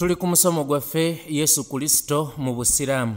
Tuli ku musomo gwaffe Yesu Kristo mu Busiraamu.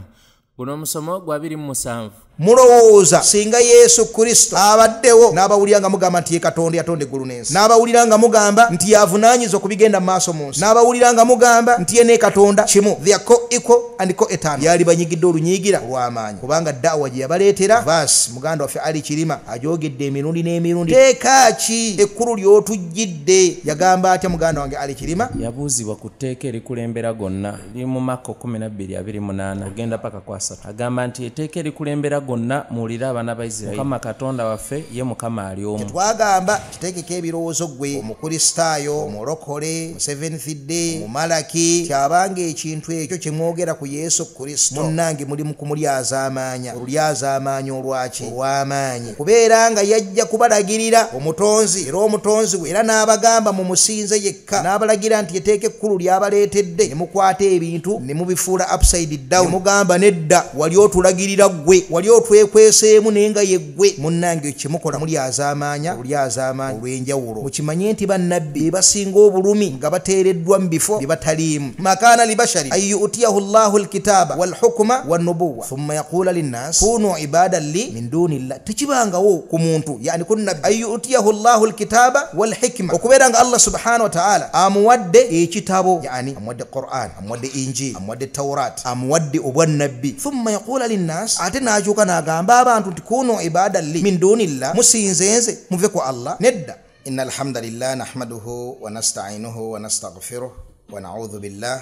Guno musomo gwa 27. Mulowooza singa Yesu Kristo abaddewo n'abawuliranga mugamba nti ye Katonda yatonde eggulu n'ensi, n'abawuliranga mugamba nti yavunaanyiza okubigenda mu maaso mu nsi, n'abawuliranga mugamba nti ye ne Katonda kimu, they are co-equal and co-eternal, yali banyigidde olunyiigira olw'amaanyi, kubanga daawa gye yabaleetera vaasi muganda waffe Ali Kirima ajoogedde emirundi n'emirundi. Teeka ki ekkulu ly'otujjidde? Yagamba atya muganda wange Ali Kirima? Yabuuzibwa ku tteeka erikulembera gonna liri mu Makko 12:28 ogenda paka ku 3. Agamba nti etteeka erikulembera gonna muwulire abaana ba Isirayiri, Mukama Katonda waffe ye Mukama ali omu. Twagamba kiteekeko ebirowoozo gwe omukristaayo, omulokole, mu Seventh Day, mu Malaki, kyabanga ekintu ekyo kye mwogera ku Yesu Kristo munnange muli mu kumulyazaamaanya. Olulyazaamaanya olwaki? Olw'amaanyi. Kubeera nga yajja kubalagirira omutonzi, era omutonzi we era n'abagamba mu musinze yekka, n'abalagira nti yeteeka ekkulu ly'abaleetedde, ne mukwata ebintu ne mubifuula upside down, ne mugamba nedda wali otulagirira ggwe, wali otwekweseemu nenga yeggwe. Munnange kyemukola mulyazaamaanya, olulyazaamaanya olw'enjawulo. Mukimanye nti bannabbi basinga obulumi nga bateereddwa mu bifo bye bataliimu. Makaana libashari an yu'tiyahu Allahu alkitaaba walhukma wannubuwwa thumma yaquula linnaas kunu ibadan li min dunillah. Tekibangawo ku muntu, yani ku nabbi, an yu'tiyahu Allahu alkitaaba walhikma, okubeera nga Allah subhanahu wa ta'ala amuwadde ekitabo, yani amuwadde Qur'an, amuwadde Injili, amuwadde Tawrat, amuwadde obwannabbi. Thumma yaquula linnaas, ate n'akyuka n'agamba abantu nti kunu ibadan li min dunillah, musinze nze muve ku Allah. Nedda. Inna alhamdulillah nahmaduhu wa nasta'inuhu wa nastaghfiruh wa na'udhu billah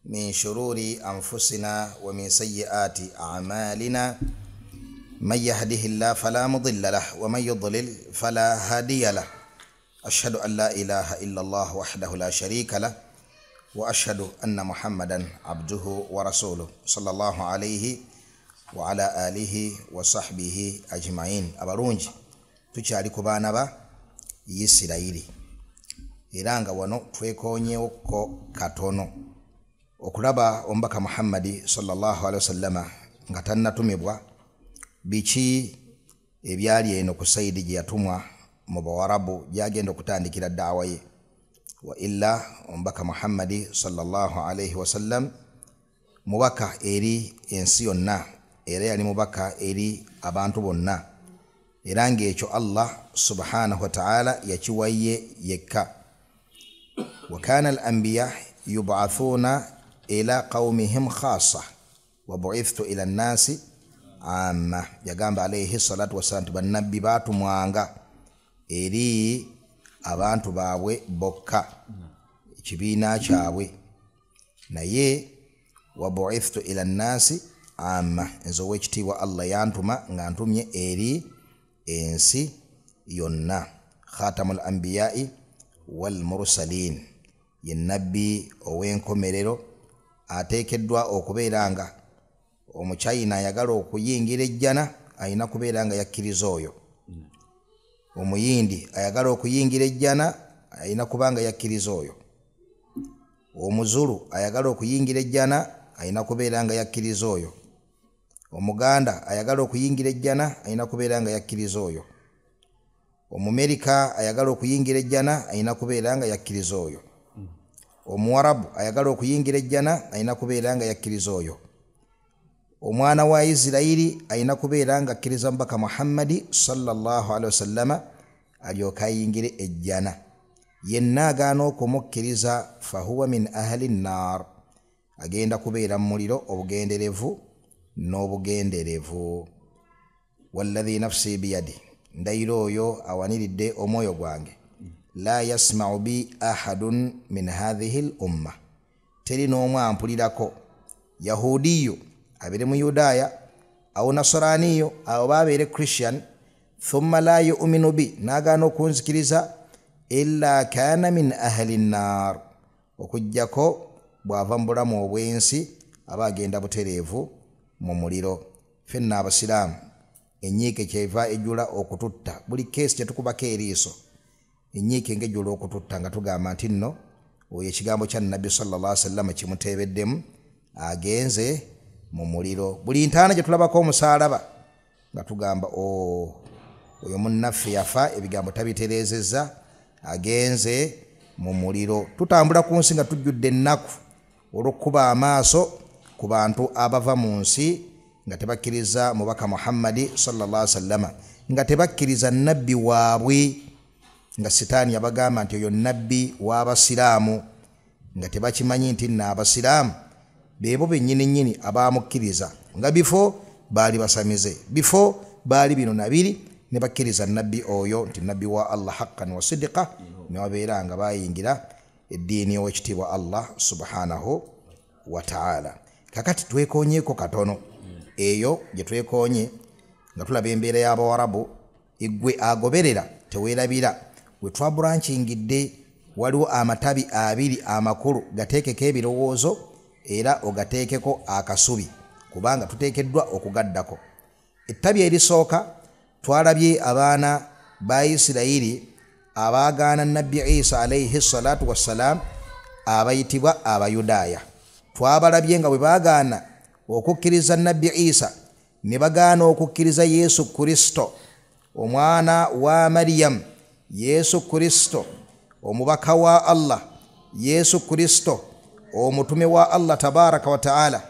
min shururi anfusina wa min sayyiati a'malina. Man yahdihillahu fala mudilla lahu wa man yudlil fala hadiya lahu. Ashhadu an la ilaha illa Allah wahdahu la sharika lahu wa ashhadu anna Muhammadan abduhu wa rasuluhu sallallahu alayhi wa ala alihi wa sahbihi ajma'in. Abalungi, tukyali ku baana ba Isirayiri, era nga wano twekoonyeeko katono okulaba omubaka Muhammadi sallallahu alaihi wasallama nga tannatumibwa biki ebyali eno ku sayidi gye yatumwa mu Bawarabu gyagenda okutandikira daawa ye. Wa illa omubaka Muhammadi sallallahu alaihi wasallam mubaka eri ensi yonna, era yali mubaka eri abantu bonna, era ng'ekyo Allah subhanahu wa ta'ala yakiwaye yekka. Wa kana al-anbiya yub'athuna ila qawmihim khassa wa bu'ithtu ila an-nasi amma. Yagamba alayhi salatu wassalam, bannabbi baatumwanga eri abantu baabwe bokka, ekibiina kyabwe, naye wa bu'ithtu ila an-nasi amma, nze ow'ekitiibwa Allah yantuma nga ntumye eri ensi yonna. Khatamul anbiya'i wal mursalin, ye nabbi ow'enkomerero ateekeddwa okubeera nga omuchina ayagala okuyingira ejjana ayina kubeera nga yakkiriza oyo, omuyindi ayagala okuyingira ejjana ayina kubanga yakkiriza oyo, omuzulu ayagala okuyingira ejjana ayina kubeera nga yakkiriza oyo, omuganda ayagala okuyingira ejjana ayina kubeera nga yakkiriza oyo, omumerika ayagala okuyingira ejjana ayina kubeera nga yakkiriza oyo, omuwarabu ayagala okuyingira ejjana ayina kubeera nga yakkiriza oyo, omwana wa Isirayiri ayina kubeera nga akkiriza mubaka Muhammadi sallallahu alaihi wasallama alyoka ayingire ejjana. Yenna agaana okumukkiriza fahuwa min ahli nnar, agenda kubeera mu muliro obugenderevu n'obugenderevu. Walladhi nafsi biyadi, ndayira oyo awaniridde omwoyo gwange, la yasma'u bi ahadun min hadhihi al-umma, teri n'omu ampulirako, yahudiyo abeere mu Yudaaya awo nasaraniyo awo babeere Christian, thumma la yu'minu bi, n'agaana okunzikiriza, illa kana min ahli nnar, okujjako bw'ava mu bulamu obw'ensi aba agenda butereevu mu muliro. Ffenna abasiraamu enyiike kyeva ejjula okututta, buli keesi kyetukubako eriiso enyiike ng'ejjula okututta nga tugamba nti nno oyo ekigambo kya Nabbi sallallahu alaihi wasallam kimuteebeddemu, agenze mu muliro. Buli ntaana gye tulabako omusaalaba nga tugamba oyo munnaffe yafa, ebigambo tabitereezezza, agenze mu muliro. Tutambula ku nsi nga tujjudde ennaku olw'okuba amaaso ku bantu abava mu nsi nga tebakkiriza mubaka Muhammadi sallallahu alaihi wasallam, nga tebakkiriza nabbi waabwe, nga sitaani yabagamba nti oyo nabbi w'abasiraamu, nga tebakimanyi nti nno abasiraamu beebo bennyini abaamukkiriza, nga bifo baali basamize, bifo baali bino nabiri ne bakkiriza nabbi oyo nti nabbi wa Allah haqqan wa sidqa, ne wabeera nga bayingira eddiini y'owekitiibwa Allah subhanahu wa ta'ala. Kakati twekoonyeeko katono eyo gye twekoonye nga tulaba embeera y'Abawarabu eggwe agoberera teweerabira. We twaburankingidde waliwo amatabi abiri amakulu, gateekeko ebirowoozo era ogateekeko akasubi, kubanga tuteekeddwa okugaddako. Ettabi erisooka twalabye abaana ba Isirayiri abaagaana nabbi Isa alayhi salatu wassalam abayitibwa Abayudaaya. Twabalabye nga bwe baagaana okukkiriza nabbi Isa ne bagaana okukkiriza Yesu Kristo omwana wa Maryam, Yesu Kristo omubaka wa Allah, Yesu Kristo omutume wa Allah tabaraka wa taala,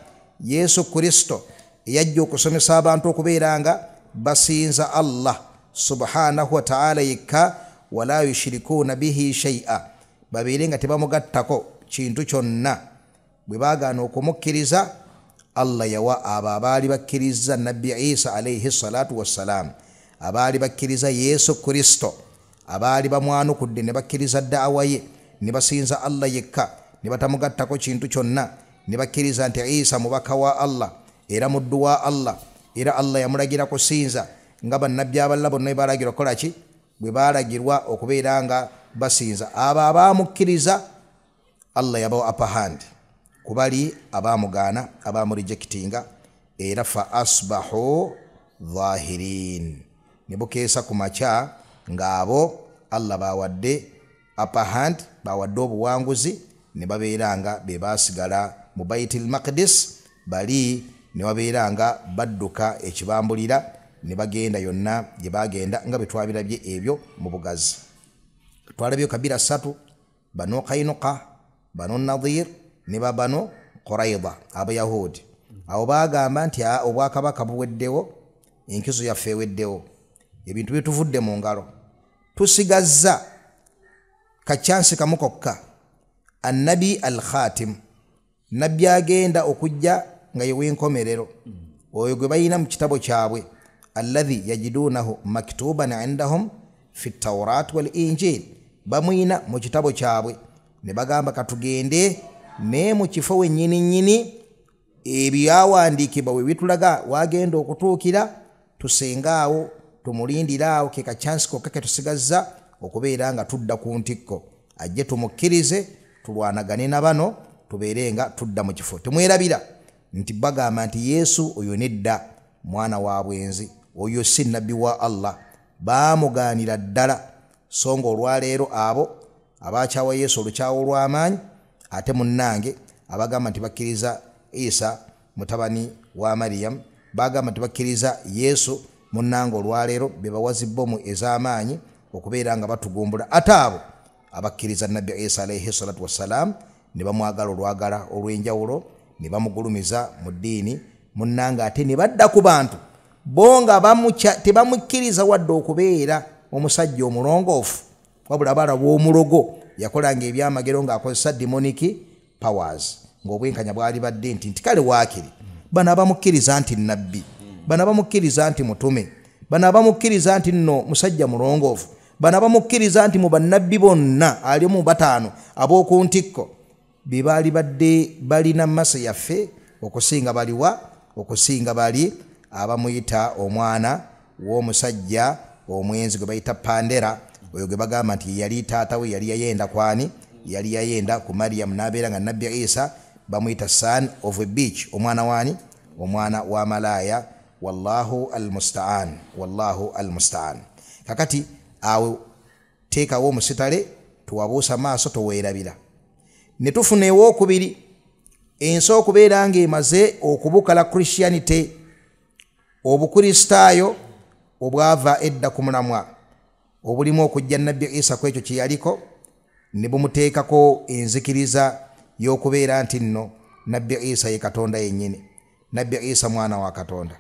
Yesu Kristo eyajja okusomesa abantu okubeera nga basinza Allah subhanahu wa taala yekka, wala yushirikuuna bihi shay'a, babeere nga tebamugattako kintu kyonna. Bwe baagaana okumukkiriza, Allah yawa abo abaali bakkiriza nabbi Isa alayhi salatu wassalam, abaali bakkiriza Yesu Kristo, abaali bamwanukudde ne bakkiriza da'awa ye, ne basinza Allah yekka, ne batamugattako kintu kyonna, ne bakkiriza nti Isa mubaka wa Allah era muddu wa Allah, era Allah yamulagira kusinza nga bannabbi abalala bonna balagirwa kola ki, bwe balagirwa okubeera nga basinza. Abo abaamukkiriza Allah yabawa upper hand kubali abaamugaana, abaamurijectinga, era fa asbahu zahirin, ne bukeesa ku makya ng'abo Allah bawadde upper hand, bawadde obuwanguzi, ne babeera nga be baasigala mu Baitul Maqdis, bali ne babeera nga badduka ekibambulira, ne bagenda yonna gye bagenda nga bwe twabirabye ebyo mu bugazi. Twalabye kabira 3, Banu Qainuqa, Banu Nadir ne Banu Quraida, Abayahudi. Abo bagamba nti obwakabaka buweddewo, enkizo yaffe eweddewo, ebintu bituvudde mu ngalo, tusigazza kachansi kamu kokka, annabi al-khatim, nabbi agenda okujja nga ye w'enkomerero, oyo gwe bayina mu kitabo kyabwe, alladhi yajidunahu maktuban indahum fi tawrat wal injil, bamuyina mu kitabo kyabwe. Ne bagamba katugende ne mu kifo wennyini ebyawandiikibwa we bitulaga wagenda okutuukira, tusengaawo tumulindiraawo, ke kachansi kokka ke tusigazza okubeera nga tudda ku ntikko, ajje tumukkirize, tulwanagane na bano, tubeere nga tudda mu kifo. Temwerabira nti bagamba nti Yesu oyo nedda mwana wa bwenzi, oyo si nabbi wa Allah, baamugaanira ddala. So nga olwaleero abo abakyawa Yesu olukyawo olw'amaanyi, ate munnange abagamba nti bakkiriza Isa mutabani wa Maryam, bagamba nti bakkiriza Yesu munnange olwaleero, be bawazi bbomu ez'amaanyi okubeera nga batugumbula. Ate abo abakkiriza nabbi Isa alayhi salatu wassalam ne bamwagala olwagala olw'enjawulo, ne bamugulumiza mu ddiini, munnange ate ne badda ku bantu bo nga tebamukkiriza wadde okubeera omusajja omulongoofu, wabula balaba omulogo yakolanga ebyamagero ng'akozesa demonic powers, ng'obwenkanya bwali badde nti kale waakiri bano abamukkiriza nti nabbi, bano abamukkiriza nti mutume, bano abamukkiriza nti nno musajja mulongoofu, bano abamukkiriza nti mu bannabbi bonna ali mu 5 ab'oku ntikko, be baali badde balina masa yaffe okusinga baliwa, okusinga bali abamuyita omwana w'omusajja omwenzi gwe bayita Pandera, oyo gwe bagamba nti yali taata we yali yayenda kwani, yali yayenda ku Maryam n'abeera nga nabbi Isa bamuyita son of a bitch, omwana wani, omwana wa malaya. Wallahu almusta'an, wallahu almusta'an. Kakati awo teekawo omusitale, tuwabuusa maaso toweerabira. Ne tufuna ewookubiri, ensi okubeera ng'emaze okubukala Christianity, obukristaayo obwava edda ku mulamwa obulimu okujja nabbi Isa kwekyo kye yaliko, ne bumuteekako enzikiriza y'okubeera nti nno nabbi Isa ye Katonda yennyini, nabbi Isa mwana wa Katonda,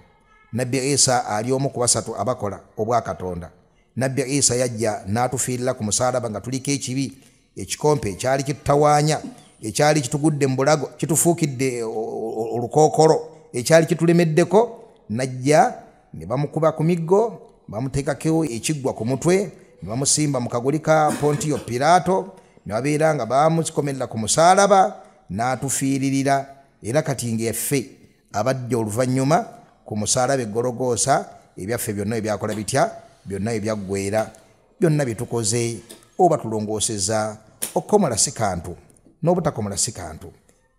nabbi Isa ali omu ku basatu abakola obwa Katonda. Nabbi Isa yajja n'atufiirira ku musaalaba nga tuliko ekibi, ekikompe ekyali kitutawaanya, ekyali kitugudde mu bulago, kitufuukidde olukookolo, ekyali kitulemeddeko, najja ne bamukuba ku miggo, bamuteekako ekiggwa ku mutwe, ne bamusimba mu kaguli ka Pontiyo Piraato, ne babeera nga bamukikomerera ku musaalaba, n'atufiiririra. Era kati ng'effe abadde oluvannyuma ku musaalaba Gologoosa, ebyaffe byonna ebyakola bitya, byonna ebyaggweera, byonna byetukoze oba tulongooseza, okukomola si kantu n'obutakomola si kantu.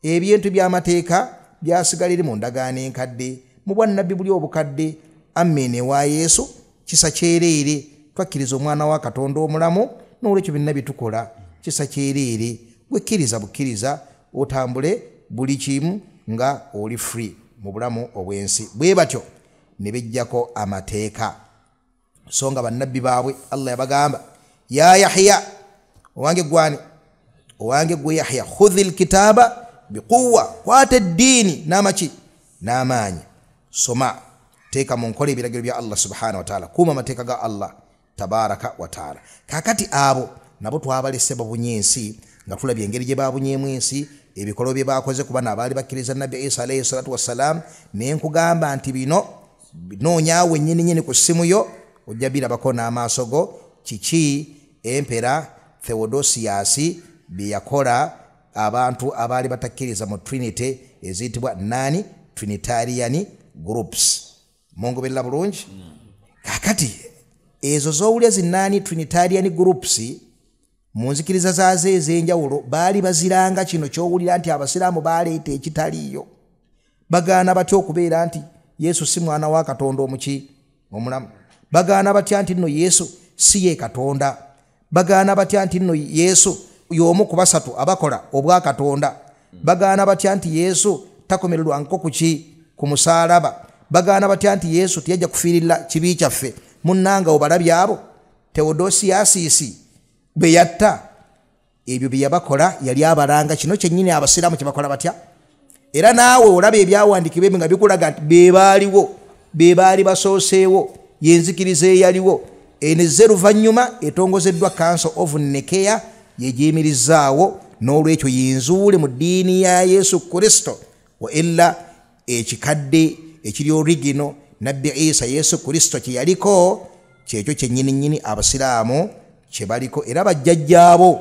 Ebintu by'amateeka byasigalire mu ndagaano enkadde, mu bwannabbi buli obukadde. Amene wa Yesu kisa kyereere, twakkiriza omwana wa Katonda omulamu, n'olwekyo byonna bitukola kisa kyereere. Bwekkiriza bukkiriza, otambule buli kimu nga oli free mu bulamu obw'ensi. Bwe batyo ne bejjako amateeka, so nga bannabbi baabwe Allah yabagamba, ya Yahya, owange gwani, owange gwe Yahya, khudhil kitaaba biquwwa, kwata eddiini n'amaki n'amaanyi, soma, teeka mu nkola ebiragiro bya Allah subhanahu wa ta'ala, kuuma amateeka ga Allah tabaraka wa ta'ala. Kakati abo nabo twabalese babunye ensi, nga tulabye engeri gye babunyeemu ensi, ebikolwa bye bakoze kuba n'abaali bakkiriza nabbi Isa alayhi salatu wassalaam. Ne nkugamba nti bino noonyaawe nnyini ku ssimu yo, ojja birabako n'amaaso go, kiki Empera Theodosius bye yakola abantu abaali batakkiriza mu Trinity eziyitibwa Trinitarian groups. Mungoberera bulungi? Kakati ezo z'owulya zi Trinitarian groups mu nzikiriza zaazo ez'enjawulo baali baziranga kino ky'owulira nti abasiraamu baaleeta ekitaliiyo. Bagaana batya okubeera nti Yesu si mwana wa Katonda omulamu? Bagaana batya nti nno Yesu si ye Katonda? Bagaana batya nti nno Yesu y'omu ku basatu abakola obwa Katonda? Bagaana batya nti Yesu takomererwa ku musaalaba? Bagaana batya nti Yesu tiyajja kufiirira kibi kyaffe? Munnanga obalabye abo Theodosius bwe yatta, ebyo bye yabakola yali abalanga kino kyennyini abasiraamu kye bakola batya. Era naawe olaba ebyawandiikibwa nga bikulaga nti be baali basooseewo, yenzikiriza eyaliwo. Enezze luvannyuma etongozeddwa Council of Nicaea yegyemirizaawo, n'olwekyo yinzuule mu ddiini ya Yesu Kristo. Wa illa ekikadde ekiri origino nabbi Isa Yesu Kristo kye yaliko, kyekyo kyennyini abasiraamu kye baliko. Era bajjajjaabo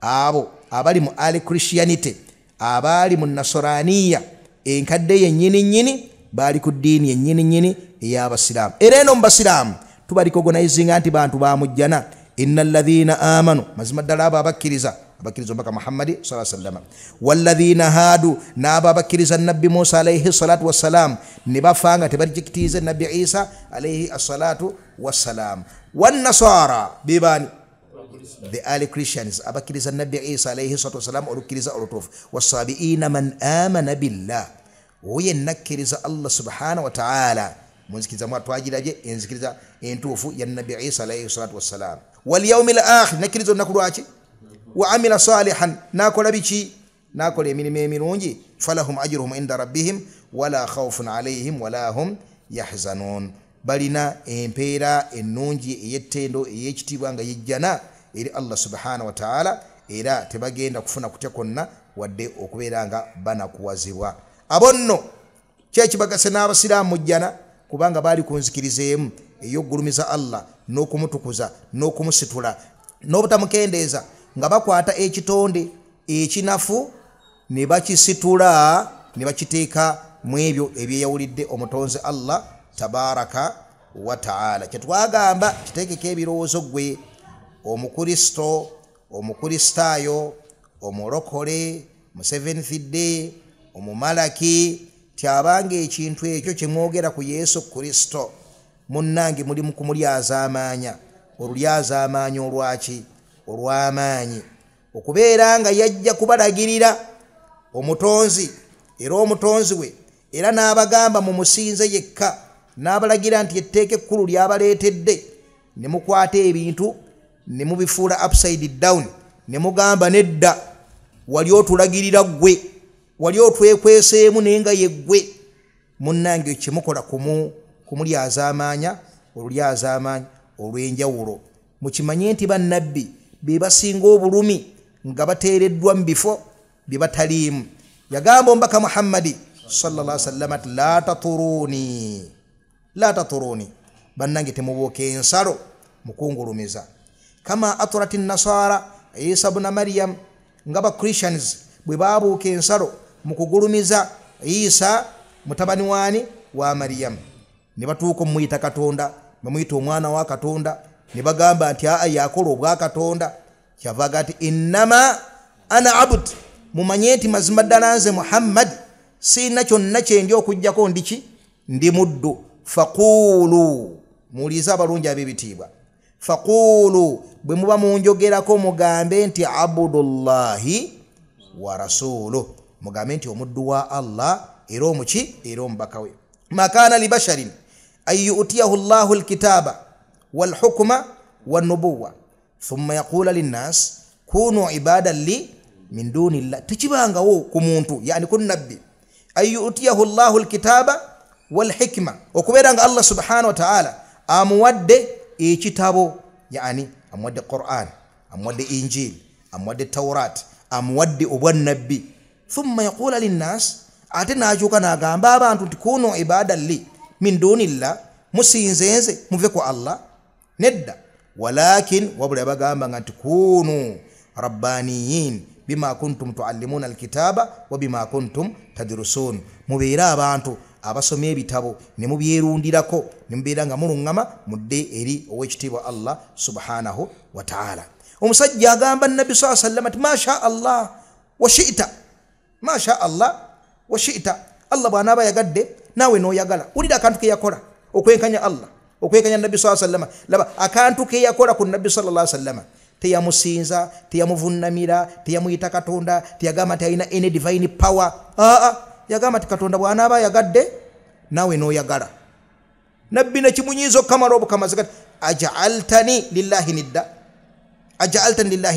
abo abali mu early Christianity, abaali mu Nasoraniya enkadde yennyini baali ku ddiini yennyini ey'abasiraamu. Era eno mu basiraamu tubarikogonayizinga nti bantu bamujjana. Innal ladhina amanu, mazima ddala abo abakkiriza omubaka Muhammadi sallallahu alaihi wasallam, walladhina hadu, n'abo abakkiriza nabbi Musa alayhi salatu wassalam ne bafanga tebarikikitiize nabbi Isa alayhi salatu wassalam. Wannasara bebani, the early Christians abakkiriza nabbi Isa alayhi salatu wassalam olukkiriza olutuufu. Wasabiina man amana billah, oye nakkiriza Allah subhanahu wa ta'ala. Munzikiriza mwa twagirabye enzikiriza entuufu ya nabbi Isa alayhi salatu wassalam. Wal yawmil akhir, nakkiriza olunaku lwaki? Wa amila salihan, nakola biki? Nakola emirimu emirungi. Falahum ajruhum inda rabbihim wala khawfun alayhim wala hum yahzanun, balina empeera ennungi ey'ettendo ey'ekitiibwa nga yejjana eri Allah subhanahu wa ta'ala, era tebagenda kufuna kutya konna wadde okubeera nga banakuwazibwa. Abo nno kyekibagase n'abasiraamu mujjana, kubanga baali ku nzikirizeemu ey'okugulumiza Allah n'okumutukuza n'okumusitula n'obutamukendeeza, nga bakwata ekitonde ekinafu ne bakisitula ne bakiteeka mu ebyo ebyeyawulidde omutonzi Allah tabaraka wa ta'ala. Kyetwagamba kiteekeko ebirowoozo gwe omukristo, omukristaayo, omulokole, mu Seventh Day, omumalaki, tyabanga ekintu ekyo kye mwogera ku Yesu Kristo munnange muli mu kumulyazaamaanya. Olulyazaamaanya olwaki? Olw'amaanyi, okubeera nga yajja kubalagirira omutonzi era omutonzi we, era n'abagamba mu musinze yekka, n'abalagira nti etteeka ekkulu ly'abaleetedde, ne mukwata ebintu ne mubifuula upside down, ne mugamba nedda, wali otulagirira gwe wali otwekweseemu naye nga ye gwe munnange kyemukola kumulyazaamaanya olulyazaamaanya olw'enjawulo mukimanye nti bannabbi be basinga obulumi nga bateereddwa mu bifo bye bataliimu yagamba omubaka Muhammadi sallallahu alaihi wasallam ati la taturuni bannange temubooka ensalo mukungulumiza kama aturati nasara Isa ibn Maryam nga ba Christians bwe baabuuka ensalo mukugulumiza Isa mutabani wani wa Maryam ne batuuka muyita Katonda bamuyita omwana wa Katonda ne bagamba nti yakola obwa Katonda kyavaga ati innama ana abd mumanye nti mazima ddala nze Muhammad sina kyonna kye ndi okujjako ndiki ndi muddu faqulu muliza abalungi ab'ebitiibwa faqulu bwe muba munjogerako mugambe nti abdullahi wa rasuluh mugambe nti omuddu wa Allah era omuki era omubaka we makana li basharin ay yu'tiyahu Allahu alkitaba wal hukma wan nubuwwa thumma yaqulu linnas kunu ibadan li min dunillah tikibangawo ku muntu yani kun nabbi ay yu'tiyahu Allahu alkitaba wal hikma okuberanga Allah subhanahu wa ta'ala amuwadde ekitabo yani amuwadde Qur'an amuwadde Injil amuwadde Tawrat amuwadde obwannabbi thumma yaqulu linnas ate najuka nagamba abantu tikunu ibadan li min dunillah musinzenze muve ku Allah nedda walakin wabula bagamba nti kunu rabbaniyin bima kuntum tuallimuna alkitaba wa bima kuntum tadrusun mubeera abantu abasomye ebitabo ne mubyerundirako ne mubeera nga mulungama mudde eri owekitiibwa Allah subhanahu wa ta'ala omusajja agamba nabbi sallallahu alayhi wasallam ati masha Allah wa shi'ta masha Allah wa shi'ta Allah bw'anaaba yagadde naawe n'oyagala wulira akantu ke yakola okwenkanya Allah okwenkanya nabbi sallallahu alayhi wasallam laba akantu ke yakola ku nabbi sallallahu alayhi wasallam teyamusinza teyamuvunnamira teyamuyita Katonda teyagamba nti alina any divine power yagamba nti Katonda bw'anaaba yagadde naawe n'oyagala nabbi nekimunyiiza okukamala obukamazi kati aj'altani lillahi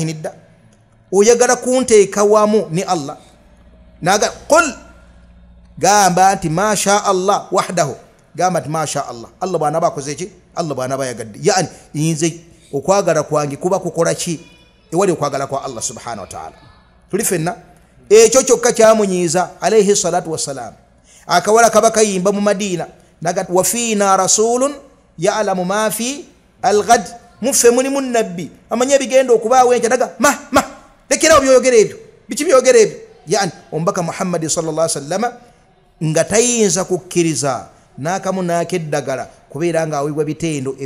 nidda oyagala kunteeka wamu ni Allah naga qul gamba nti masha Allah wahdahu gamba nti masha Allah Allah bw'anaaba akoze ki Allah bw'anaaba yagadde yani yinze okwagala kwange kuba kukola ki ewali okwagala kwa Allah subhanahu wa ta'ala tuli fenna ekyo kyokka kyamunyiiza alayhi salatu wassalam akawala kabaka yimba mu Madina naga wa fiina rasulun ya'lamu ma fi alghad mufe muni munnabbi amanye bigenda okubaawo enkya daga lekerawo byoyogera ebyo biki byogera ebyo yani ombaka Muhammad sallallahu alaihi wasallam nga tayinza kukkiriza nakamu nakeddagala kubeera nga awibwa bitendo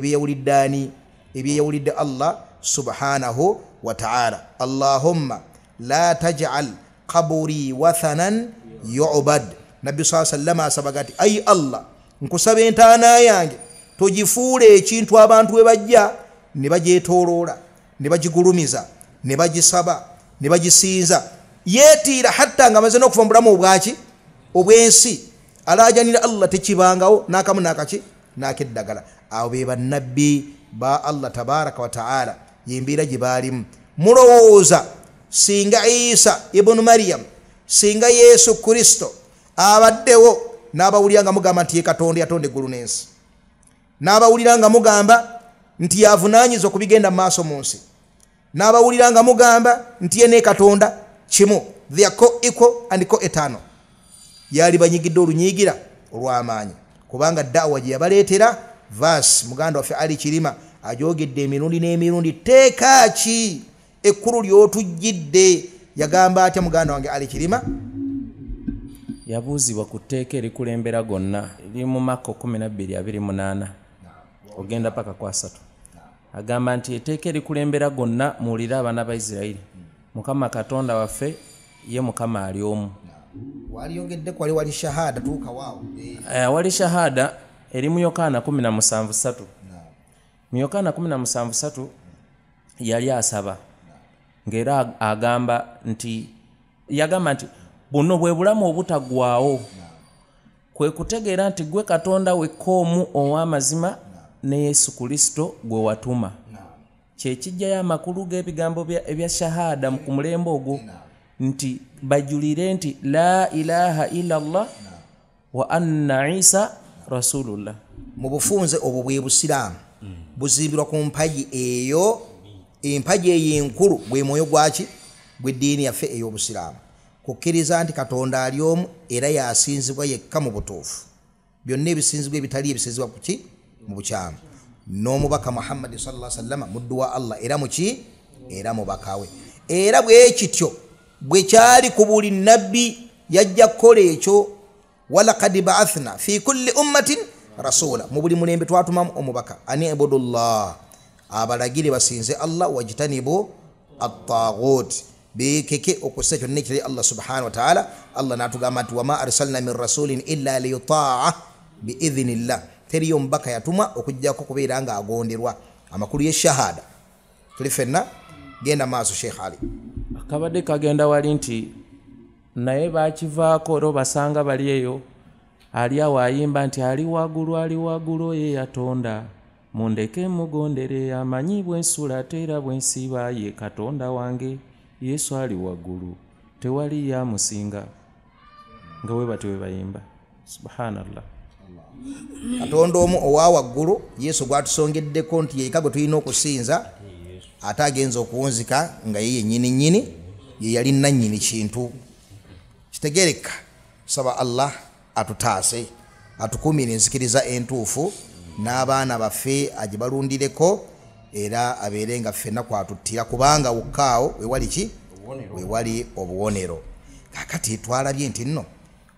ebyeyawulidde Allah subhanahu wa ta'ala Allahumma la taj'al qaburi wathanan yu'bad nabbi sallallahu alaihi wasallam asabagati ay Allah nkusaba entaana yange togifuule ekintu abantu we bajja ne bagyetoloola ne bagigulumiza ne bagisaba ne bagisinza yetiira hatta nga maze n'okuva mu bulamu obwaki obwensi alajanira Allah tekibangawo nakamu nakaki nakeddagala awo be bannabbi ba Allah tabaraka wa ta'ala yembeera gye baalimu mulowooza singa Isa ibn Maryam singa Yesu Kristo abaddewo n'abawulira nga mugamba nti ye Katonda yatonda eggulu n'ensi n'abawulira nga mugamba nti yavunaanyiza okubigenda mu maaso mu nsi n'abawulira nga mugamba nti ye ne Katonda kimu they are co-equal and co-eternal yali banyigidde olunyiigira olw'amaanyi kubanga da'wa gye yabaleetera verse muganda waffe Ali Kirima ajogedde emirundi n'emirundi teeka ki ekkulu ly'otujjidde yagamba atya muganda wange Ali Kirima yabuuzibwa ku tteeka erikulembera gonna liri mu Maka 12:28 ogenda paka kwa 3 agamba nti etteeka erikulembera gonna muwulire abaana ba Isirayiri Mukama Katonda waffe ye Mukama ali omu waliyongedde kwali wali shahada tuuka waawo wali shahada eri mu Yokaana 17:3 mu Yokaana 17:3 yali asaba ngera agamba nti yagamba nti buno bwe bulamu obutagwawo kwe kutegeera nti gwe Katonda wekkoomu ow'amazima ne Yesu Kristo gwe watuma kyekijjayo amakulu g'ebigambo ebya shahada ku mulembe ogwo nti bajulire nti la ilaha illa Allah wa anna Isa rasulullah. Mu bufunze obwo bwe busiraamu buzimbirwa ku mpagi eyo, empagi eyo enkulu bwe mwoyo gwaki gw'eddiini yaffe ey'obusiraamu, kukkiriza nti Katonda ali omu era yasinzibwa yekka mu butuufu, byonna ebisinzibwa ebitali ebisinzibwa kuki mu bukyamu, n'omubaka Muhammad sallallahu alaihi wasallam muddu wa Allah era muki era mubaka we. Era bwe kityo bwe kyali ku buli nabbi yajja kukola ekyo, walaqad ba'athna fi kulli ummatin rasula, mu buli mulembe twatumamu omubaka, ani ibudullah, abalagire basinze Allah, wajtanibu at-taghut, bekeke okussa kyonna ekiri Allah subhanahu wa ta'ala. Allah natugamba nti wama arsalna min rasulin illa liyuta'a biidhnillah, teriyo mubaka yatumwa okujjako kubeera nga agonderwa amakulu y'eshahada. Tuli fenna genda maaso Sheikh Ali. Akabadde kagenda wali nti naye bakivaako olwo basanga bali eyo, ali awo ayimba nti ali waggulu ye yatonda, mundeke mugondere, amanyi bwensula teera bwensiba, ye Katonda wange, Yesu ali waggulu tewali yamusinga. Nga bwe batyo bwe bayimba. Subhanallah. Katonda omu owa waggulu, Yesu gwatusongeddeko nti yeka gwe tulina okusinza, ate agenza okuwunzika nga ye nnyini ye yali nannyini kintu. Kitegereka saba Allah atutaase, atukumire enzikiriza entuufu, n'abaana baffe agibalundireko, era abeere nga ffenna kwatuttira, kubanga wukkaawo wewali ki wewali obuwonero. Kakati twalabye nti nno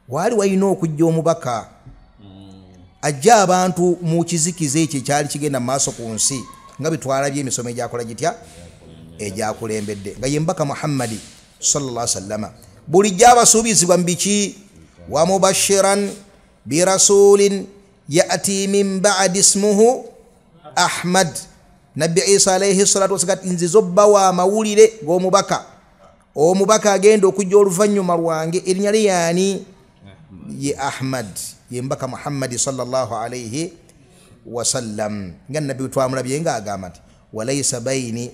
waali walina okujja omubaka ajja abantu mu kizikiza ekyo ekyali kigenda mu maaso ku nsi, nga bitwalabye emisomo egyakola gitya egyakulembedde, nga ye mbaka Muhammadi sallallahu alaihi wasallam. Bulijjo abasuubizibwa mu biki? Wa mubashiran birasulin ya'ti min ba'di ismuhu Ahmad. Nabbi Isa alayhi salatu wasalam nzizo bbawa amawulire g'omubaka, omubaka agenda okujja oluvannyuma lwange, erinnya lye yaani? Ye Ahmad, ye mbaka Muhammadi sallallahu alayhi wasallam. Nga nabbi twamulabye nga agamba nti walaysa baini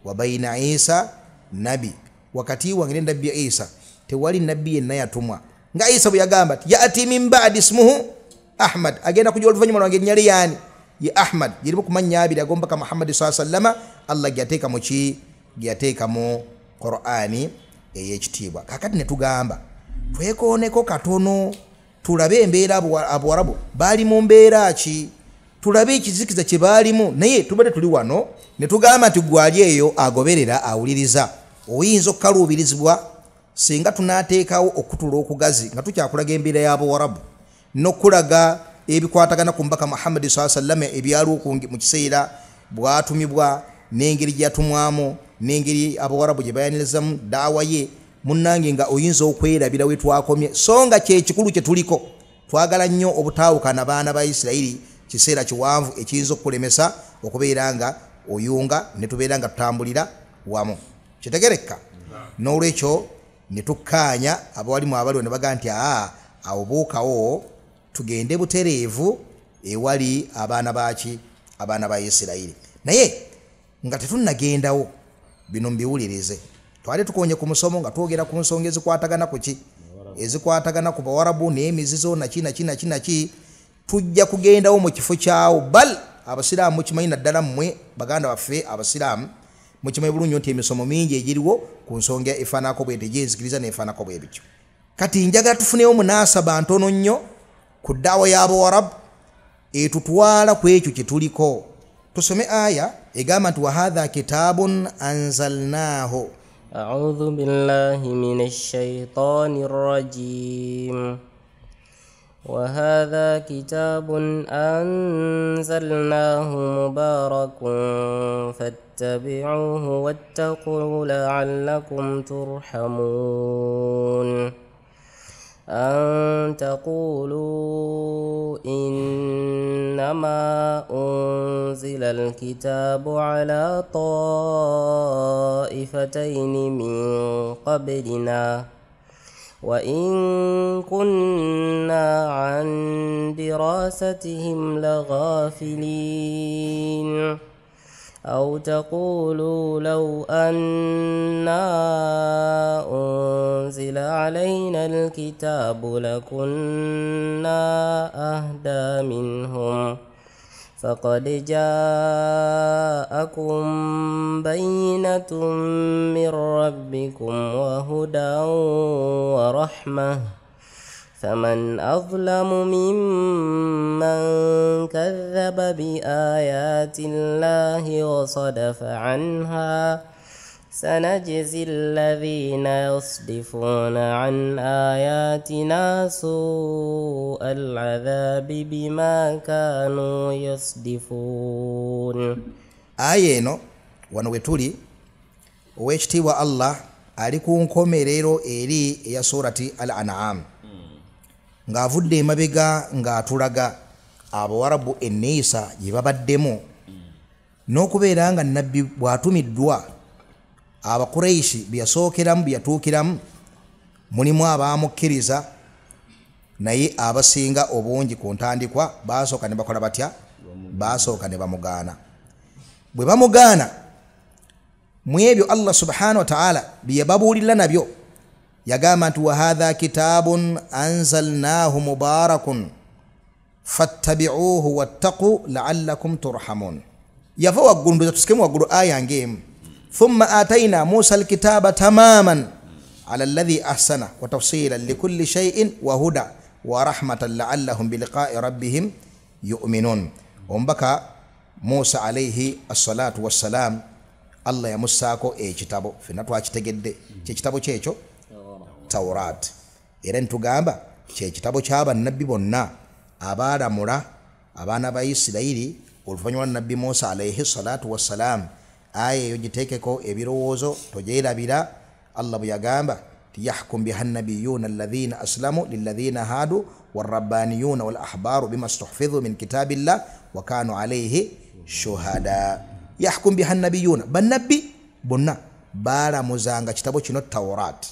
wa baina Isa nabi, wakati wange ne nabbi Isa tewali nabbi yenna yatumwa nga Isa bwe yagamba nti ya'ti min ba'di ismuhu Ahmad, agenda kujja oluvannyuma lwange, erinnya lye yaani? Ye Ahmad. Yerimu kumanya abiri agombaka Muhammad sallallahu alaihi wasallam, Allah gyateeka mu ki gyateeka mu Qur'ani ey'ekitiibwa. Kakati ne tugamba twekooneko katono, tulabe embeera Abawarabu baali mu mbeera ki, tulabe ekizikiza kye baalimu, naye tubadde tuli wano ne tugamba nti gwali eyo agoberera awuliriza. Oyinza okukaluubirizibwa singa tunaateekawo okutula okugazi nga tukyakulaga embeera y'Abawarabu n'okulaga ebikwatagana ku mbaka Muhammad sallallahu alaihi wasallam ebyaliwo mu kiseera bwatumibwa, n'engeri gyatumwamu, n'engeri Abawarabu gye bayanirizamu daawa ye. Munnange nga oyinza okwerabira we twakomye, so nga kye kikulu kye tuliko. Twagala nnyo obutaawukana baana ba Isirayiri kiseera kiwanvu ekiyinza okulemesa okubeera nga oyunga ne tubeera nga tutambulira wamu. Kitegereka n'olwekyo ne tukkaanya abawalimu abaliwo ne baga nti awo buukawo tugende butereevu ewali abaana baki abaana ba Isirayiri. Naye nga tetunnagendawo bino mbiwulirize, twali tukonye ku musomo nga twogera ku nsonga ezikwatagana ku ki ezikwatagana ku Bawarabu n'emizizo naki tujja kugendawo mu kifo kyawo. Bal abasiraamu mukimanyi naddala mmwe baganda baffe abasiraamu mukimanyi bulungi nti emisomo mingi egiriwo ku nsonga efaanako bwete gyenzikiriza n'efaanako bwe bityo. Kati njagala tufunewo munaasaba ntono nnyo ku ddaawa y'Abawarabu etutwala ku ekyo kye tuliko. Tusome aya egamba nti wa hadha kitabun anzalnahu. أعوذ بالله من الشيطان الرجيم وهذا كتاب أنزلناه مبارك فاتبعوه واتقوا لعلكم ترحمون أن تقولوا إنما أنزل الكتاب على طائفتين من قبلنا وإن كنا عن دراستهم لغافلين أو تقولوا لو أنا أنزل علينا الكتاب لكنا أهدى منهم فقد جاءكم بينة من ربكم وهدى ورحمة فمن أظلم ممن كذب بآيات الله وصدف عنها سنجزي الذين يصدفون عن آياتنا سوء العذاب بما كانوا يصدفون. Ayeno wano wetuli owekitiibwa Allah ali ku nkomerero eri eya surati al-An'am ng'avudde emabega ng'atulaga abawarabu enneeyisa gye babaddemu n'okubeera nga nabbi bw'atumiddwa abakuraishi byasookeramu byatuukiramu mulimu abaamukkiriza naye abasinga obungi ku ntandikwa baasooka ne bakola batya baasooka ne bamugaana bwe bamugaana mu ebyo Allah subhanahu wa ta'ala bye yababuulira nabyo yagamba nti wa hadha kitabun anzalnahu mubarakun fattabi'uhu wattaqu la'allakum turhamun. Yava waggulu tusikemu waggulu aya ngemu thumma atayna Musa alkitaba tamaman ala alladhi ahsana wa tafsilan likulli shay'in wa huda wa rahmatan la'allahum biliqa'i rabbihim yu'minun. Ombaka Musa alayhi assalatu wassalam Allah yamussaako ekitabo fena twakitegedde kyekitabo kyekyo Tawrat era ntugamba kyekitabo ky'abannabbi bonna abaalamula abaana ba Isirayiri oluvannyuma nabbi Musa alayhi salatu wassalam aya eyo giteekeko ebirowoozo togyerabira Allah bwe yagamba yahkum biha nabiyuna alladhina aslamu lilladhina hadu warabbaniyuna wal ahbaru bima stuhfidhu min kitabillah wa kanu alayhi shuhada. Yahkum biha nabiyuna bannabbi bonna baalamuzanga kitabo kino Tawrat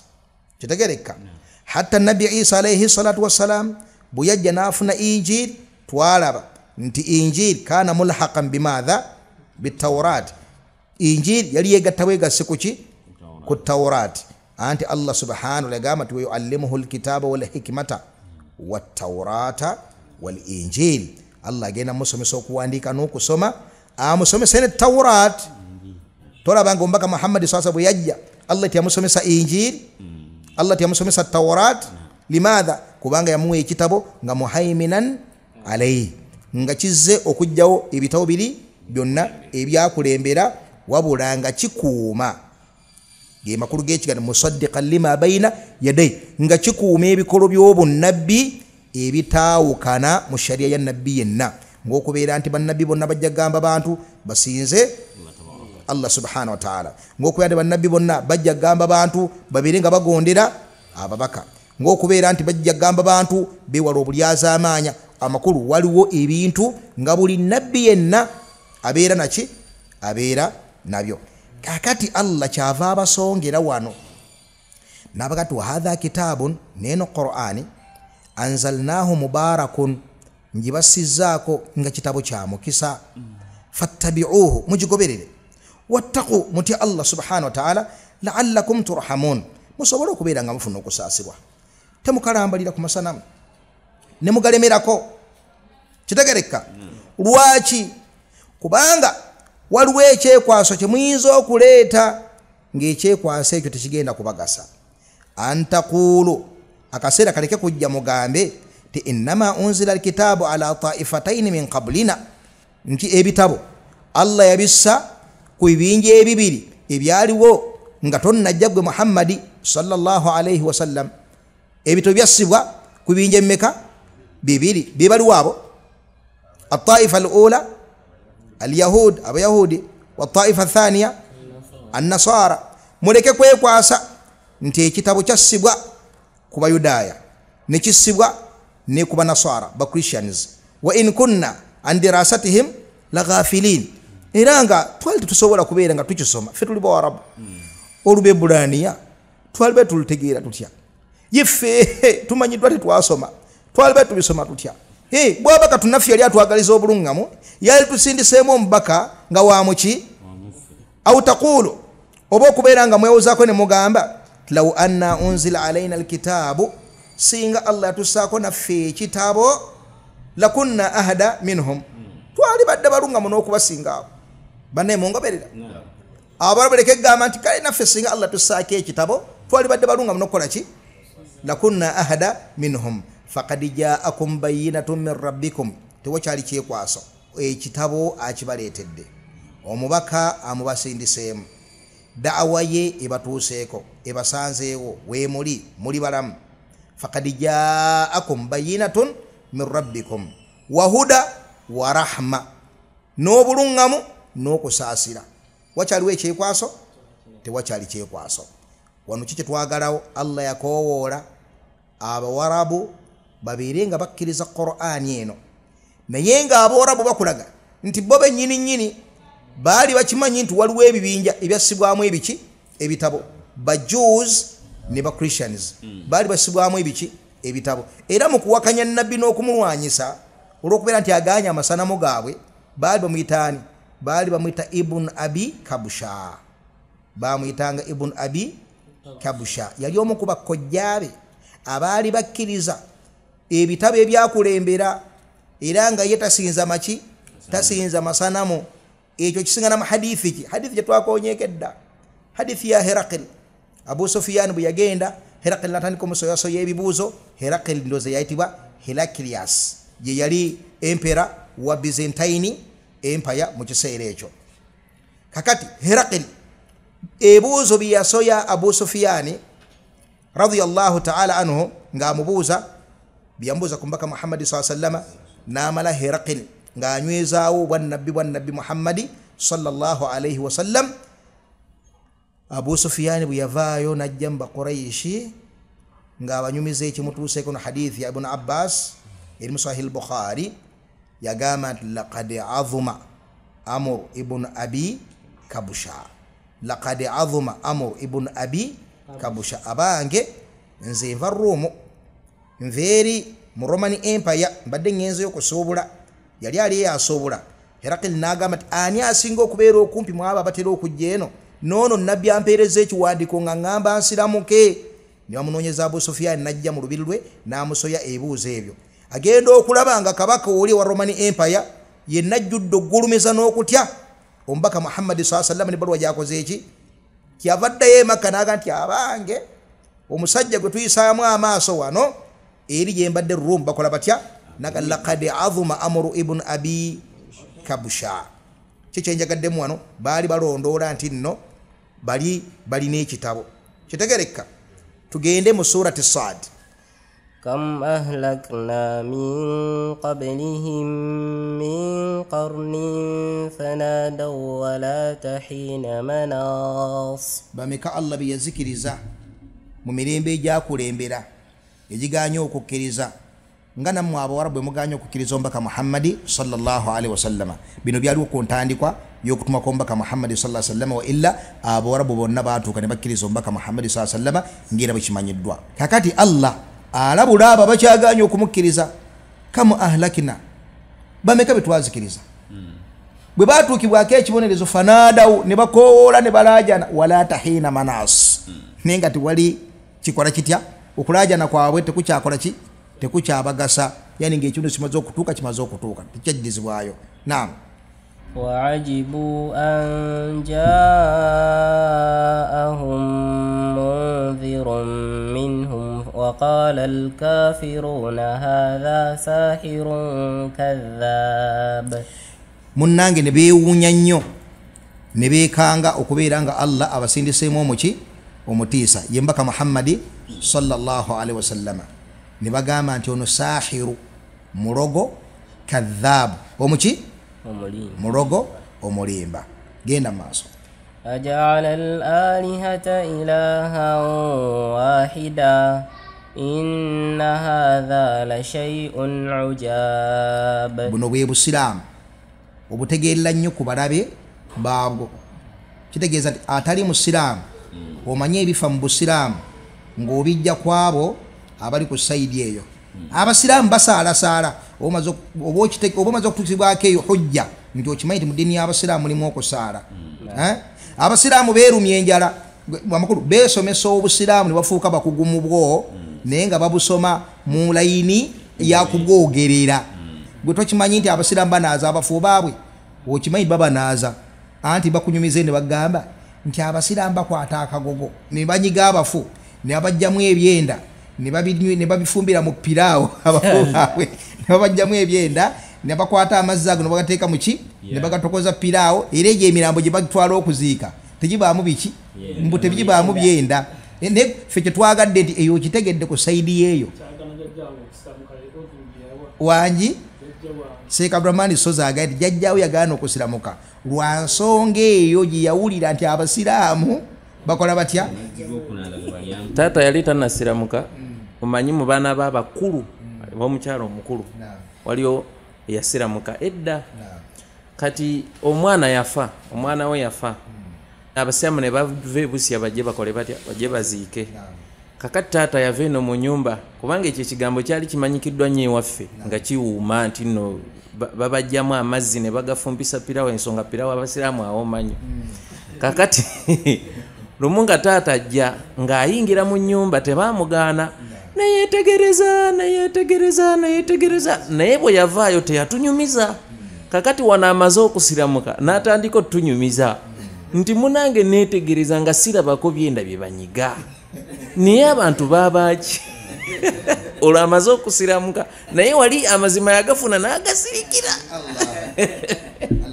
kitegereka hatta nabbi Isa alayhi salatu wassalam buyajja naafuna Injil twalaba nti Injil kana mulhaqan bimadha bitawrat Injil yali yegatta wegase kuki ku Tawrat anti Allah subhanahu wa ta'ala tu yuallimuhu alkitaba wal hikmata wat tawrata wal injil. Allah gena musomesa okuwandika n'okusoma amusomesa ne Tawrat tolabanga ombaka Muhammad sasa bwe yajja Allah tiyamusomesa Injil Allah tiyamusomesa Tawrat limadha kubanga yamuwa ekitabo nga muhaiminan alayhi nga kizze okujjawo ebitabo biri byonna ebyakulembera wabulanga kikuuma ge makulu g'ekigambo musaddiqan lima bayna yaday nga kikuuma ebikolo by'obunnabbi ebitaawukana mu sharia ya nabbi yenna ng'okubeera nti bannabbi bonna bajja gamba bantu basinze Allah subhanahu wa ta'ala ng'okubeera nti bannabbi bonna bajja gamba bantu babeere nga bagondera ababaka ng'okubeera nti bajja gamba bantu bewala obulyaza amaanya amakulu waliwo ebintu nga buli nabbi yenna abeera naki abeera nabyo. Kakati Allah kyava abasongera wano nabagati wa hadha kitabun neno Qur'ani anzalnahu mubarakun njibasizzaako nga kitabo kya mukisa fattabi'uhu mujigoberere wattaqu muti Allah subhanahu wa ta'ala la'allakum turhamun musobola okubeera nga mufuna okusaasibwa temukalambalira ku masanamu ne mugalemerako kitegereka lwaki kubanga waliwo ekyekwaso kye muyinza okuleeta ng'ekyekwaso ekyo tekigenda kubagasa antakulu akaseera kaleke kujja mugambe ti innama unzila alkitabu ala taifataini min qablina nti ebitabo Allah yabissa ku bibinja ebibiri ebyaliwo nga tonnajja gwe Muhammadi sallallahu alayhi wasallam ebitabo byassibwa ku bibinja mmeka bibiri bibaliwo abo at-taifa al-ula al-yahud abayahudi wa taifa athaniya an-nasara muleke kwekwasa nti ekitabo kyassibwa ku bayudaaya ne kissibwa ne ku banasara ba Christians wa in kunna an dirasatihim laghafilin iranga twali tusobola kubeera nga tukisoma fe tuli bawarabu olubebulaniya twali betulutegeera tutya yefe tumanyiddwa tetwasoma twali betubisoma tutya bwabaka tunaffe yali atwagaliza obulungamu yali tusindiseemu omubaka nga wamuki au taqulu oba okubeera nga mwewozaako ne mugamba law anna unzila alaina alkitabu singa Allah yatussaako naffe ekitabo lakunna ahada minhum twali badde balungamu n'okubasingaabo banne mungoberera abalabuleka egamba nti kale naffe singa Allah tussaako ekitabo twali badde balungamu n'okukola ki lakunna ahada minhum faqad ja'akum bayyinatun min rabbikum tewakyali kyekwaso ekitabo akibaleetedde omubaka amubasindiseemu da'awa ye ebatuuseeko ebasanzeewo weemuli muli balamu faqad ja'akum bayyinatun min rabbikum wa huda wa rahma n'obulungamu n'okusaasira wakyaliwo ekyekwaso tewakyali kyekwaso wano kiki twagalawo Allah yakoowoola abawarabu babeere nga bakkiriza Qur'ani eno naye nga abawarabu bakulaga nti bo bennyini baali bakimanyi nti waliwo ebibinja ebyassibwamu ebiki ebitabo ba Jews ne ba Christians baali bassibwamu ebiki ebitabo era mu kuwakanya nabbi n'okumulwanyisa olw'okubeera nti aganya amasanamu gaabwe baali bamuyitaani baali bamuyita Ibn Abi Kabusha bamuyitanga Ibn Abi Kabusha yali omu ku bakojjaabe abaali bakkiriza ebitabo ebyakulembera era nga ye tasinza maki tasinza masanamu ekyo kisingana mu hadithi ki hadithi gyetwakonyeekedda hadithi ya Herakil Abu Sufyan bwe yagenda Herakil natandika omusoyasoya ebibuuzo Herakil ndoze yayitibwa Heraklius ye yali empera wa Byzantine empire mu kiseera ekyo kakati Herakil ebuuzo byasoya Abu Sufyan radiyallahu ta'ala anhu ng'amubuuza byambuuza ku mbaka Muhammad sallallahu alaihi wasallam n'amala Herakil ng'anywezaawo bwa nabbi Muhammad sallallahu alaihi wasallam Abu Sufyan bwe yavaayo najja mu Quraishi ng'abanyumiza ekimutuuseeko no hadithi ya Ibn Abbas eri mu Sahih al-Bukhari yagamba nti laqad azuma Amr ibn Abi Kabusha laqad azuma Amr ibn Abi Kabusha abange nze nva Rome nveeri mu Roman Empire mbadde ngenzeyo okusuubula yali ali yasobola Herakil n'agamba nti ani asinga okubeera okumpi mu abo abatera okujja eno noono nabbi ampeereza ekiwandiiko nga ŋŋamba nsiramuke ne bamunoonyeza Abu Sufyan najja mu lubiri lwe n'amusoya ebibuuzo ebyo agenda okulaba nga kabaka oli wa Roman Empire yenna ajjudde oggulumiza n'okutya omubaka Muhammad sallallahu alaihi wasallam ne balwa gyakoze eki kyavaddeyo e Makka n'aga nti abange omusajja gwe tuyisaamu amaaso wano eri gye mbadde Rome bakola batya naga laqad azuma Amru ibn Abi Kabusha kikyenjagaddemu wano baali balondoola nti nno bali n'ekitabo kitegereka tugende mu surati Sad كم أهلكنا من قبلهم من قرن فنادوا ولا تحين مناص bameka Allah biyazikiriza mu mirembe egyakulembera egiganya okukkiriza nga nammwe abawarabu bwe muganya okukkiriza omubaka Muhammadi sallallahu alaihi wasallam bino byaliwo ku ntandikwa y'okutuma kw'omubaka Muhammadi sallallahu alaihi wasallam wa illa abawarabu bonna baatuuka ne bakkiriza omubaka Muhammadi sallallahu alaihi wasallam ng'era bwe kimanyiddwa kakati Allah alabula abo bakyaganya okumukkiriza kamu ahlakina bameka betwazikiriza bwe baatuukibwako ekibonerezo fanadawu ne bakoowoola ne balaajana wala tahina manas naye nga tiwali kikola kitya okulaajana kwabwe tekukyakola ki tekukyabagasa yani ng'ekintu kimaze okutuuka tekyajjizibwayo naam وعجبوا أن جاءهم منذر منهم وقال الكافرون هذا ساحر كذاب munnange ne beewuunya nnyo ne beekanga okubeera nga Allah abasindiseemu omuki omutiisa ye mbaka Muhammadi sallallahu alaihi wasallam ne bagamba nti ono saahiru mulogo kadhaabu omuki mulogo omulimba genda maaso أجعل الآلهة إلها واحدا إن هذا لشيء عجاب buno bwe busiraamu obutegeerera nnyo ku balabe baabwo kitegeeza nti atali musiraamu omanye ebifa mu busiraamu ng'obijja kwabo abali ku sayidi eyo abasiraamu basaalasaala oba omaze okutuusibwako eyo hujja nti okimanyi nti mu ddiini y'abasiraamu mulimu okusaala abasiraamu beerumya enjala amakulu beesomesa obusiraamu ne bafuuka bakugu mu bwo naye nga babusoma mu layini yakubwogerera gwe tokimanyi nti abasiraamu banaaza abafu baabwe okimanyi babanaaza anti bakunyumize ne bagamba nti abasiraamu bakwata akagogo ne banyiga abafu ne babajjamu ebyenda ne babifumbira mu piraawo abafu baabwe ne babajjamu ebyenda ne bakwata amazzi ago ne bagateeka mu ki ne bagatokoza piraawo era egyo emirambo gye bagitwala okuziika tegibaamu biki mbu tegibaamu byenda ne ffe kyetwagadde nti eyo kitegedde ku sayidi yeeyo wangi Sheikh Abdurrahman Soza agadi jajjaawo yagaana okusiramuka lwa nsonga eyo gye yawulira nti abasiraamu bakola batya. Taata yali tannasiramuka omanyi mu baana b'abakulu b'omukyalo omukulu waliyo eyasiramuka edda kati omwana yafa omwana we yafa abasiraamu ne bava ebusya bajje bakole batya bajje baziike kakati taata yava eno mu nyumba kubanga ekyo ekigambo kyali kimanyikiddwa nnyo ewaffe nga kiwuuma nti nno babajjamu amazzi ne bagafumbisa pirawo ensonga pirawo abasiraamu awoma nnyo kakati lumu nga taata ajja ng'ayingira mu nnyumba tebaamugaana neyetegereza naye bwe yavaayo teyatunyumiza kakati wano amaze okusiramuka n'atandika otunyumiza nti munange neetegereza nga sirabako byenda bye banyiga naye abantu baabaki olwo amaze okusiramuka naye wali amazima yagafuna n'agasirikira.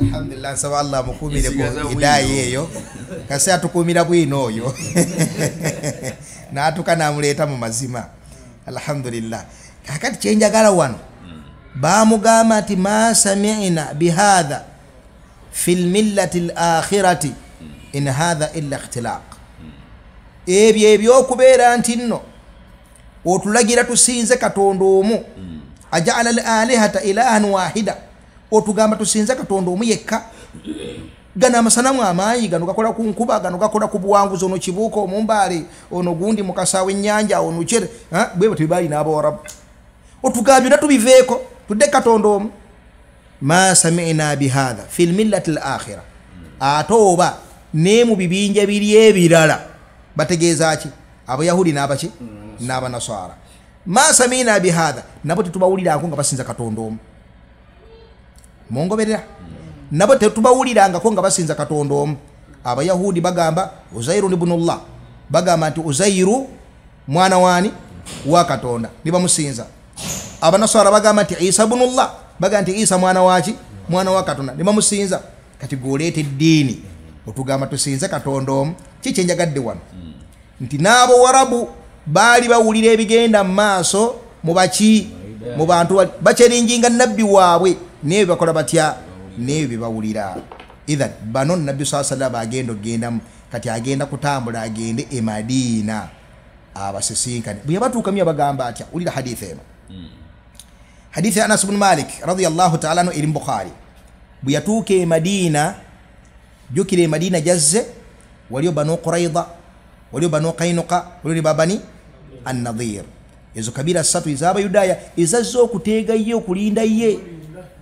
Alhamdulillah, nsaba Allah amukuumire ku hidaya eyo kasi atukuumira bwino oyo n'atuka n'amuleeta mu mazima. Alhamdulillah. Kakati kyenjagala wano baamugamba nti ma sami'na bihadha fi lmillati al-akhirati in hadha illa ikhtilaq. Ebyo ebyokubeera nti nno otulagira tusinze katonda omu aja'ala al-alihata ilahan wahida otugamba tusinze katonda omu yekka gana amasanamu amaanyi gano gakola ku nkuba gano gakola ku buwanguzi ono kibuuka omumbaale ono gundi mukasaawa ennyanja ono kyere bwe batyo baali n'abawarabu otugambye natubiveeko tudde katonda omu. Ma sami'na bihadha fi lmillati al-akhira ate oba ne mu bibinja biri ebirala bategeeza ki abayahudi n'abaki n'abanaswara. Ma sami'na bihadha nabo tetubawulirangako nga basinza katonda omu mongoberera nabo tetubawulirangako nga basinza katonda omu. Abayahudi bagamba Uzairu ibnullah bagamba nti Uzairu mwana wani wa katonda nibamusinza. Abanaswara bagamba nti Isa ibnullah bagamba nti Isa mwana waki mwana wa katonda nibamusinza. Kati goleeta eddiini otugamba tusinze katonda omu kiki enjagadde wano nti n'abo warabu baali bawulira ebigenda mu maaso mu baki mu bantu bakyeringinga nabbi waabwe naye bakola batya naye bebawulira. Idhan bano nabbi sallallahu agenda ogendamu kati agenda kutambula agende e Madiina abasisinkane bwe yabatuukamu yabagamba atya. Wulira hadithi eno hadithi ya Anas ibn Malik radiyallahu ta'ala anhu eri mu Bukhari bwe yatuuka e Madiina jukira e Madiina jazze waliyo Banu Qurayza waliyo Banu Qainuqa waliyo Bani An-Nadhir ezo kabira ssatu ez'Abayudaaya ezazze okuteega ye okulinda ye.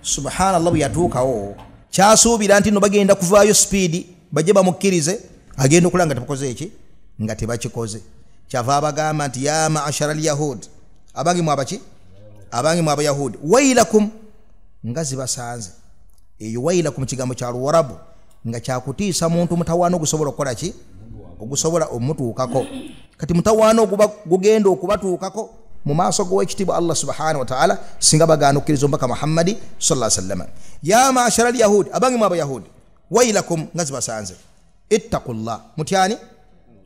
Subhanallah bwe yatuukawo kyasuubira nti no bagenda kuvaayo sipiidi bajje bamukkirize agenda okulanga tebakoze eki nga tebakikoze. Kyava abagamba nti ya ma'ashara al-yahud abange mu abaki abange mu abayahudi wailakum nga zibasanze. Eyo wailakum kigambo kya Luwarabu nga kyakutiisa muntu mutawaana ogusobola okukola ki ogusobola omutuukako. Kati mutawaana gugenda okubatuukako mu maaso g'owekitiibwa Allah subhanahu wa ta'ala singa bagaana okkiriza omubaka Muhammadi sallallahu alaihi wasallam. Ya ma'ashara al-yahud abange mu abayahudi wailakum nga zibasanze ittaqullah mutyani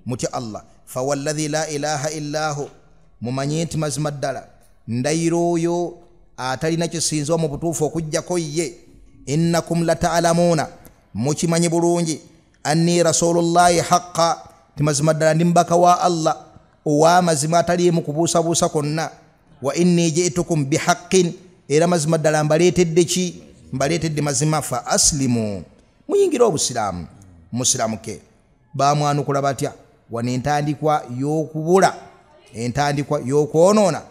mutya Allah fawalladhi la ilaha illahu mumanye nti mazima ddala ndayiro oyo atalina kisinzibwa mu butuufu okujjako ye innakum lata'lamuna mukimanye bulungi anni rasulullahi haqqa timazima ddala ndi mbaka wa Allah ow'amazima ataliimu kubuusabuusa konna wa inni ji'tukum bihaqqin era mazima ddala mbaleetedde ki mbaleetedde mazima fa aslimu muyingira obusiraamu musiramuke. Baamwanukula batya wano entandikwa y'okubula entandikwa y'okwonoona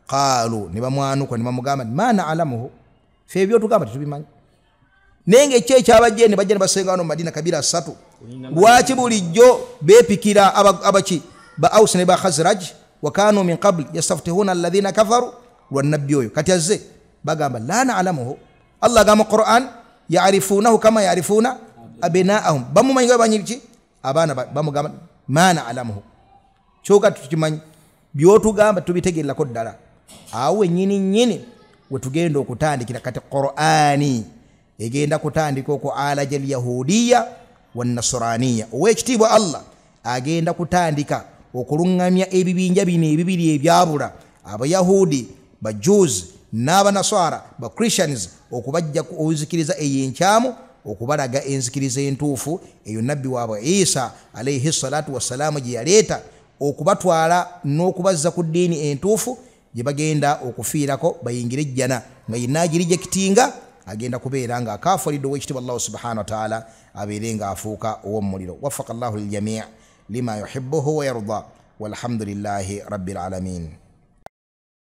qaalu ne bamwanukula ne bamugamba ma na'lamuhu ffe ebyotugamba tetubimanyi nenge kye kyabajje ne bajja ne basenga wano mu Madina kabira 3 lwaki bulijjo beepikira abaki ba Aus ne ba Khazraj wa kanu min qabl yastaftihuna alladhina kafaru wa nabiyyu oyo kati azze bagamba la na'lamuhu Allah gama Qur'an ya'rifunahu kama ya'rifuna abna'ahum bamumanyi banyiki abana bamugamba ma na'lamuhu kyoka tukimanyi byotugamba tubitegerako ddala awe nyini wetugenda okutandikira kati Qur'ani egenda kutandika ko alajal yahudiya wan nasraniya owekitibwa Allah agenda kutandika okulungamya ebibinja bino ebibiri ebyabula abayahudi ba Jews n'abanaswara ba Christians okubajja okuzikiriza eyenkyamu okubalaga enzikiriza entuufu eyo nabbi waabwe Isa alayhi salatu wassalamu gye yaleeta okubatwala n'okubazza ku ddiini entuufu gye bagenda okufiirako bayingire ejjana nga yinaagiri jekitinga agenda kubeera nga akaafalidde owekitibwa Allah subhanahu wa ta'ala abeere nga afuuka ow'omuliro. Waffaqa Allahu liljami' lima yuhibbuhu wa yarda walhamdulillahi rabbil alamin.